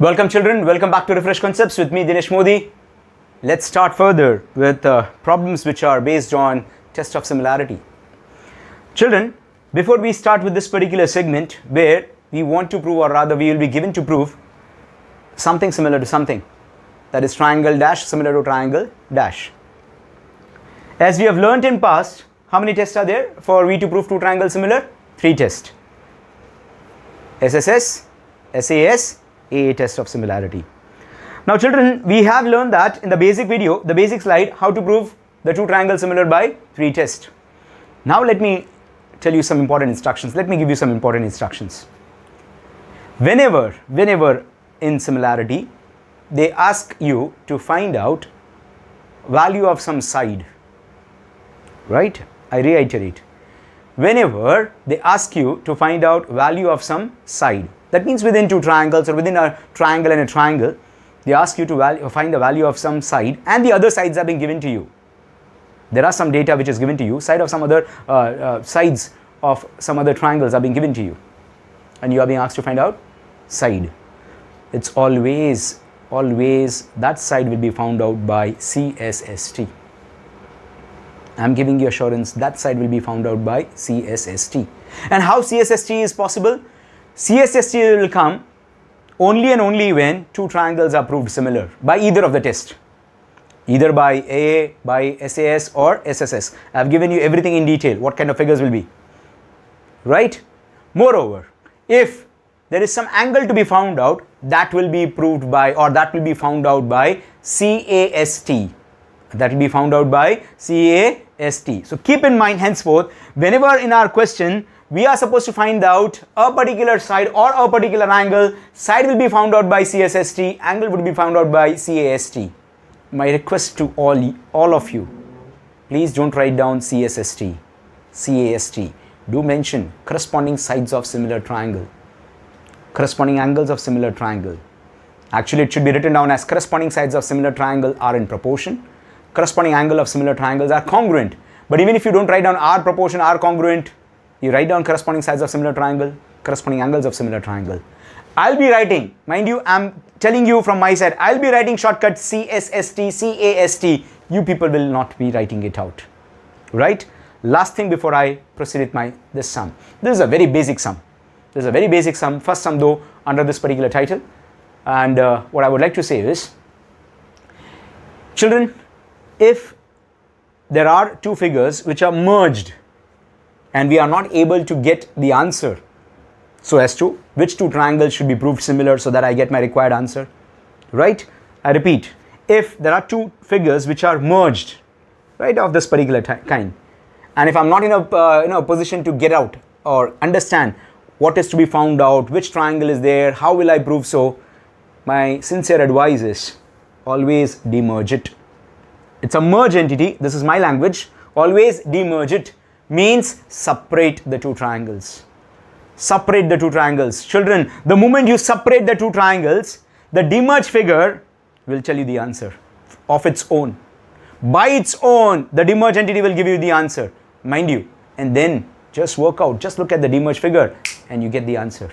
Welcome children, welcome back to Refresh Concepts with me Dinesh Modi. Let's start further with problems which are based on test of similarity. Children, before we start with this particular segment where we want to prove, or rather we will be given to prove something similar to something, that is triangle dash similar to triangle dash. As we have learnt in past, how many tests are there for we to prove two triangles similar? 3 tests. SSS, SAS, AA test of similarity. Now children, we have learned that in the basic video, the basic slide, how to prove the two triangles similar by 3 tests. Now let me tell you some important instructions. Let me give you some important instructions. Whenever in similarity, they ask you to find out value of some side, right? I reiterate. Whenever they ask you to find out value of some side, that means within two triangles or within a triangle and a triangle, they ask you to find the value of some side and the other sides are being given to you. There are some data which is given to you, side of some other sides of some other triangles are being given to you, and you are being asked to find out side. It's always that side will be found out by CSST. I'm giving you assurance that side will be found out by CSST. And how CSST is possible? CSST will come only and only when two triangles are proved similar by either of the tests, either by AA, by SAS or SSS. I've given you everything in detail, what kind of figures will be, right? Moreover, if there is some angle to be found out, that will be proved by, or that will be found out by CAST. That will be found out by CAST. So keep in mind henceforth, whenever in our question we are supposed to find out a particular side or a particular angle, side will be found out by CSST, angle would be found out by CAST. My request to all of you, please don't write down CSST, CAST. Do mention corresponding sides of similar triangle, corresponding angles of similar triangle. Actually, it should be written down as corresponding sides of similar triangle are in proportion, corresponding angle of similar triangles are congruent. But even if you don't write down R proportion, R congruent, you write down corresponding sides of similar triangle, corresponding angles of similar triangle. I'll be writing, mind you, I'm telling you from my side, I'll be writing shortcut CSST, CAST. You people will not be writing it out, right? Last thing before I proceed with this sum. This is a very basic sum. This is a very basic sum, first sum though under this particular title. And what I would like to say is, children, if there are two figures which are merged and we are not able to get the answer so as to which two triangles should be proved similar so that I get my required answer, right? I repeat, if there are two figures which are merged, right, of this particular kind, and if I'm not in a position to get out or understand what is to be found out, which triangle is there, how will I prove so, my sincere advice is always demerge it. It's a merge entity, this is my language, always demerge it, means separate the two triangles. Separate the two triangles. Children, the moment you separate the two triangles, the demerged figure will tell you the answer of its own. By its own, the demerged entity will give you the answer, mind you, and then just work out, just look at the demerged figure and you get the answer,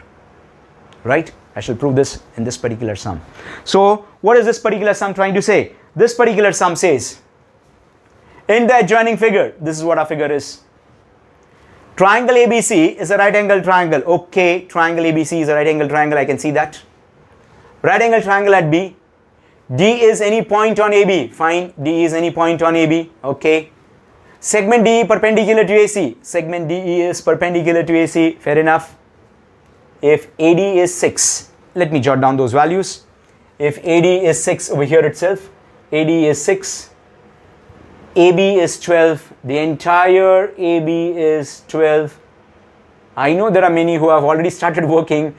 right? I shall prove this in this particular sum. So, what is this particular sum trying to say? This particular sum says, in the adjoining figure, this is what our figure is. Triangle ABC is a right angle triangle. Okay, triangle ABC is a right angle triangle, I can see that. Right angle triangle at B. D is any point on AB. Fine, D is any point on AB. Okay. Segment DE perpendicular to AC. Segment DE is perpendicular to AC. Fair enough. If AD is 6, let me jot down those values. If AD is 6 over here itself, AD is 6, AB is 12, the entire AB is 12. I know there are many who have already started working.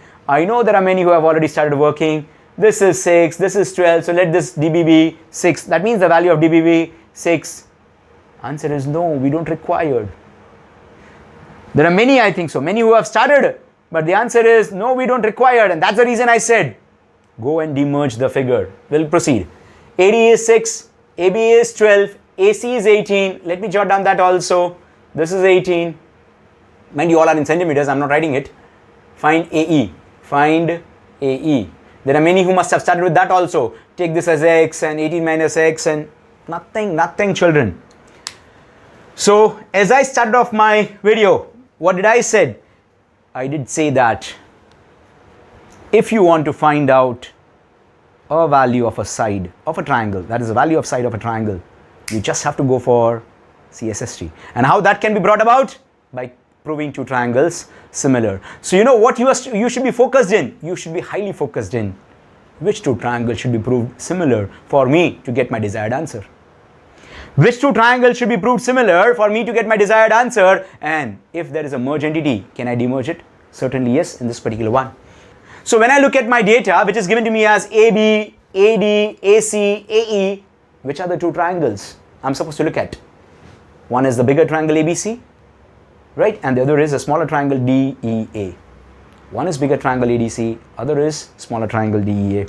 This is 6, this is 12, so let this DB be 6. That means the value of DB be 6. Answer is no, we don't require. There are many, I think so, many who have started, but the answer is no, we don't require, and that's the reason I said go and demerge the figure. We'll proceed. AD is 6, AB is 12, AC is 18. Let me jot down that also. This is 18. Mind you all are in centimeters, I'm not writing it. Find AE. Find AE. There are many who must have started with that also. Take this as x and 18 minus x and nothing children. So as I started off my video, what did I said? I did say that if you want to find out a value of a side of a triangle, that is the value of side of a triangle, you just have to go for CSST. And how that can be brought about? By proving two triangles similar. So you know what you should be focused in? You should be highly focused in which two triangles should be proved similar for me to get my desired answer. Which two triangles should be proved similar for me to get my desired answer, and if there is a merge entity, can I demerge it? Certainly yes, in this particular one. So when I look at my data, which is given to me as AB, AD, AC, AE, which are the two triangles I'm supposed to look at? One is the bigger triangle ABC, right? And the other is a smaller triangle DEA. One is bigger triangle ADC, other is smaller triangle DEA.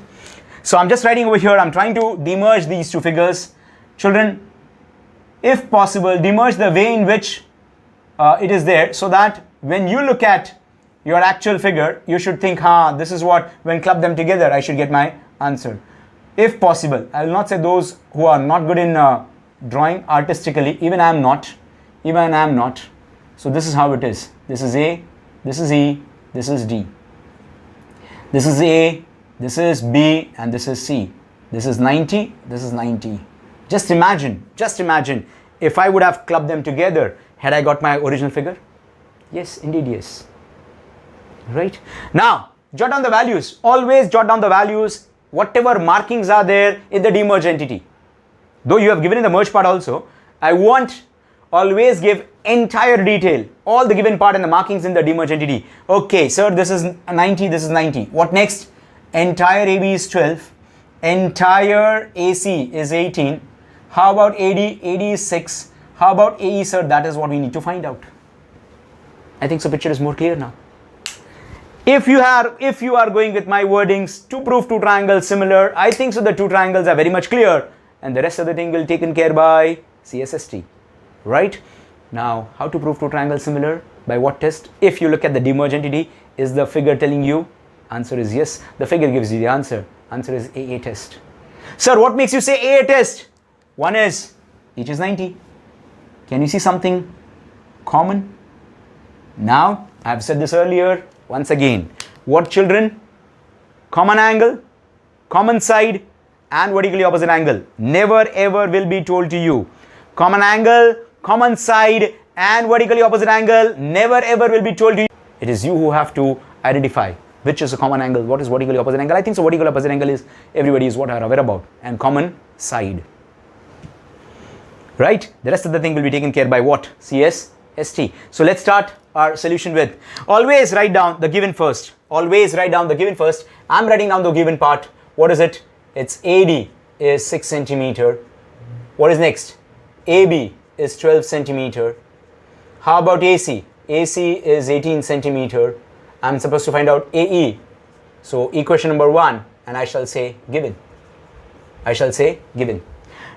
So I'm just writing over here, I'm trying to demerge these two figures. Children, if possible, demerge the way in which it is there, so that when you look at your actual figure, you should think, this is what, when club them together, I should get my answer. If possible, I will not say those who are not good in drawing artistically, even I am not. So this is how it is. This is A, this is E, this is D. This is A, this is B, and this is C. This is 90, this is 90. Just imagine if I would have clubbed them together, had I got my original figure? Yes, indeed, yes. Right? Now, jot down the values. Always jot down the values, whatever markings are there in the demerged entity. Though you have given in the merge part also, I want always give entire detail, all the given part and the markings in the demerged entity. Okay, sir, this is 90, this is 90. What next? Entire AB is 12. Entire AC is 18. How about AD? AD is 6. How about AE, sir? That is what we need to find out. I think so picture is more clear now. If you are going with my wordings to prove two triangles similar, I think so the two triangles are very much clear, and the rest of the thing will taken care by CSST. Right? Now, how to prove two triangles similar? By what test? If you look at the demerged entity, is the figure telling you? Answer is yes. The figure gives you the answer. Answer is AA test. Sir, what makes you say AA test? One is, each is 90. Can you see something common? Now, I have said this earlier, once again. What children? Common angle, common side, and vertically opposite angle. Never ever will be told to you. Common angle, common side, and vertically opposite angle, never ever will be told to you. It is you who have to identify which is a common angle, what is vertically opposite angle. I think so vertical opposite angle is, everybody is what are aware about, and common side. Right? The rest of the thing will be taken care by what? CSST. So let's start our solution with, always write down the given first. Always write down the given first. I'm writing down the given part. What is it? It's AD is 6 centimeter. What is next? AB is 12 centimeter. How about AC? AC is 18 centimeter. I'm supposed to find out AE. So equation number 1, and I shall say given. I shall say given.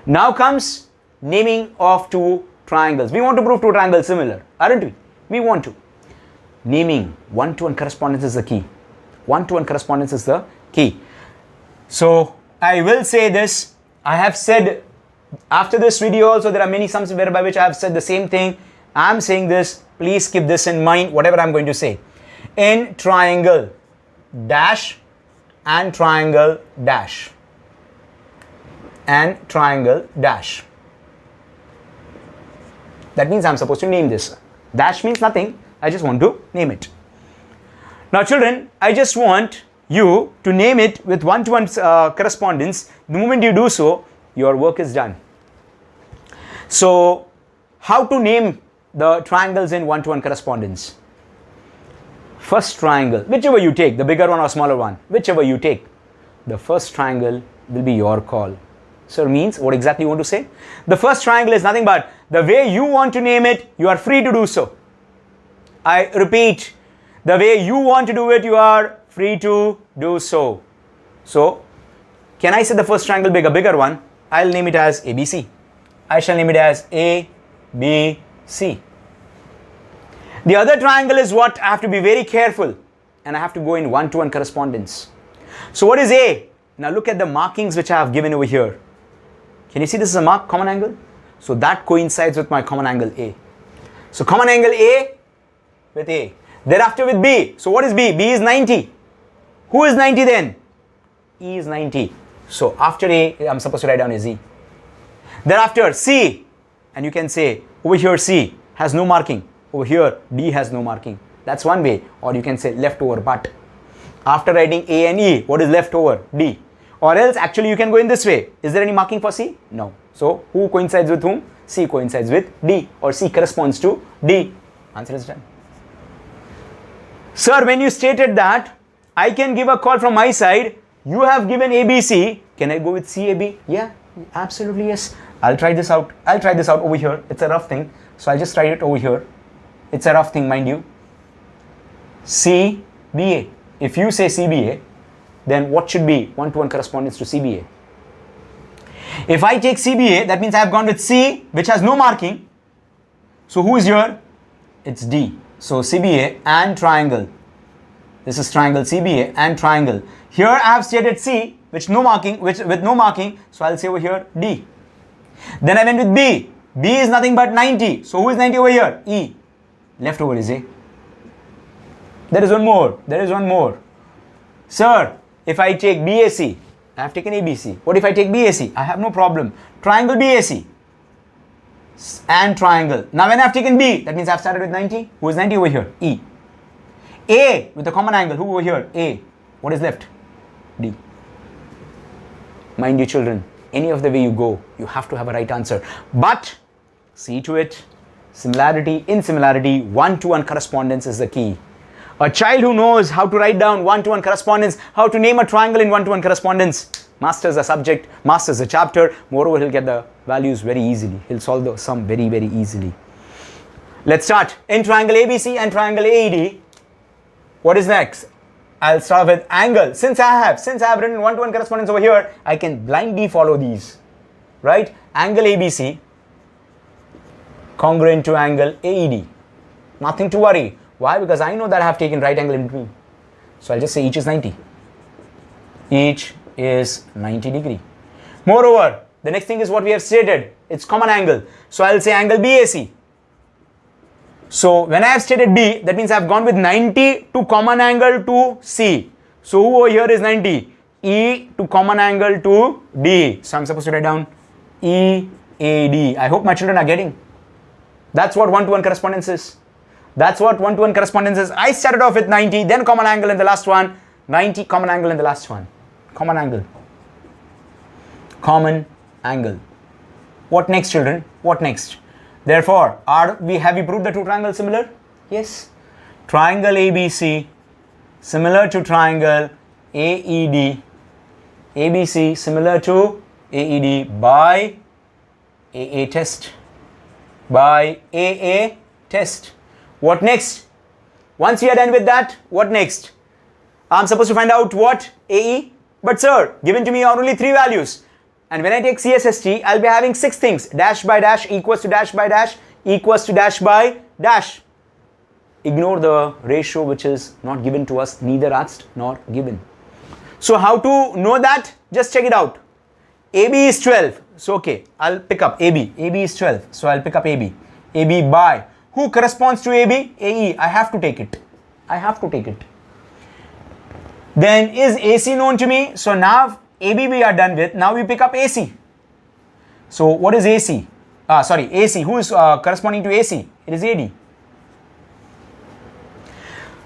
Now comes naming of two triangles. We want to prove two triangles similar, aren't we? We want to. Naming, one-to-one correspondence is the key. One-to-one correspondence is the key. So I will say this. I have said after this video also, there are many sums whereby which I have said the same thing. I am saying this. Please keep this in mind, whatever I am going to say. In triangle dash and triangle dash and triangle dash. That means I'm supposed to name this. Dash means nothing. I just want to name it. Now children, I just want you to name it with one-to-one correspondence. The moment you do so, your work is done. So how to name the triangles in one-to-one correspondence? First triangle, whichever you take, the bigger one or smaller one, whichever you take, the first triangle will be your call. Sir, means what exactly you want to say? The first triangle is nothing but the way you want to name it, you are free to do so. I repeat, the way you want to do it, you are free to do so. So, can I say the first triangle bigger one? I'll name it as ABC. I shall name it as ABC. The other triangle is what? I have to be very careful, and I have to go in one-to-one correspondence. So what is A? Now look at the markings which I have given over here. Can you see this is a mark, common angle? So that coincides with my common angle A. So common angle A with A. Thereafter with B. So what is B? B is 90. Who is 90 then? E is 90. So after A, I'm supposed to write down a Z. Thereafter C. And you can say over here C has no marking. Over here D has no marking. That's one way. Or you can say left over but. After writing A and E, what is left over? D. Or else actually you can go in this way. Is there any marking for C? No. So who coincides with whom? C coincides with D, or C corresponds to D. Answer is done. Sir, when you stated that I can give a call from my side, you have given ABC. Can I go with CAB? Yeah, absolutely yes. I'll try this out. I'll try this out over here. It's a rough thing. So I'll just try it over here. It's a rough thing, mind you. CBA. If you say CBA, then what should be one-to-one correspondence to CBA? If I take CBA, that means I have gone with C, which has no marking. So who is here? It's D. So CBA and triangle. This is triangle CBA and triangle. Here I have stated C, which no marking, with no marking. So I'll say over here D. Then I went with B. B is nothing but 90. So who is 90 over here? E. Left over is A. There is one more. There is one more. Sir, if I take BAC, I have taken ABC. What if I take BAC? I have no problem. Triangle BAC and triangle. Now when I have taken B, that means I have started with 90. Who is 90 over here? E. A with a common angle. Who over here? A. What is left? D. Mind you children, any of the way you go, you have to have a right answer. But see to it, similarity in similarity, one-to-one correspondence is the key. A child who knows how to write down one-to-one correspondence, how to name a triangle in one-to-one correspondence, masters a subject, masters a chapter. Moreover, he'll get the values very easily. He'll solve the sum very, very easily. Let's start. In triangle ABC and triangle AED, what is next? I'll start with angle. Since I have written one-to-one correspondence over here, I can blindly follow these. Right? Angle ABC congruent to angle AED. Nothing to worry. Why? Because I know that I have taken right angle in between. So I'll just say each is 90. Each is 90 degree. Moreover, the next thing is what we have stated. It's common angle. So I'll say angle BAC. So when I have stated B, that means I have gone with 90 to common angle to C. So who over here is 90? E to common angle to D. So I'm supposed to write down EAD. I hope my children are getting. That's what one-to-one correspondence is. That's what one-to-one correspondence is. I started off with 90, then common angle in the last one, 90, common angle in the last one. Common angle. Common angle. What next, children? What next? Therefore, have we proved the two triangles similar? Yes. Triangle ABC similar to triangle AED. ABC similar to AED by AA test. By AA test. What next? Once we are done with that, what next? I'm supposed to find out what? AE? But sir, given to me are only 3 values. And when I take CSST, I'll be having 6 things. Dash by dash equals to dash by dash equals to dash by dash. Ignore the ratio which is not given to us, neither asked nor given. So how to know that? Just check it out. AB is 12. So okay, I'll pick up AB. AB is 12. So I'll pick up AB. AB by. Who corresponds to AB? AE. I have to take it. I have to take it. Then is AC known to me? So now AB we are done with. Now we pick up AC. So what is AC? AC. Who is corresponding to AC? It is AD.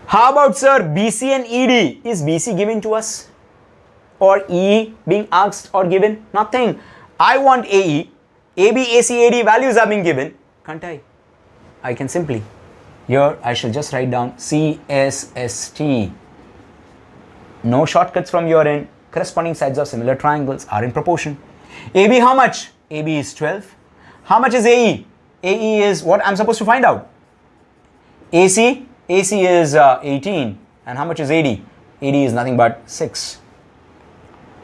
How about sir BC and ED? Is BC given to us? Or EE being asked or given? Nothing. I want AE. AB, AC, AD values are being given. Can't I? I can simply. Here I shall just write down CSST. No shortcuts from your end. Corresponding sides of similar triangles are in proportion. AB how much? AB is 12. How much is AE? AE is what I'm supposed to find out. AC? AC is 18. And how much is AD? AD is nothing but 6.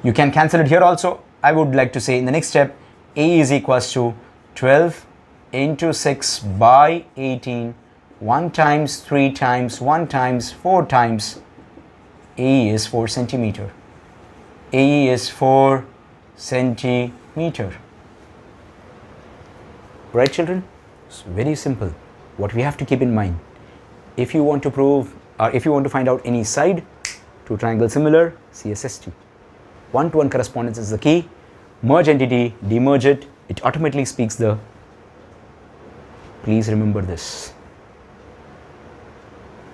You can cancel it here also. I would like to say in the next step, AE is equals to 12 into 6 by 18. 1 times, 3 times, 1 times, 4 times. AE is 4 centimeter. AE is 4 centimeter. Right, children? It's very simple. What we have to keep in mind, if you want to prove or if you want to find out any side to triangle similar, CSST. One-to-one correspondence is the key. Merge entity, demerge it, it automatically speaks the. Please remember this.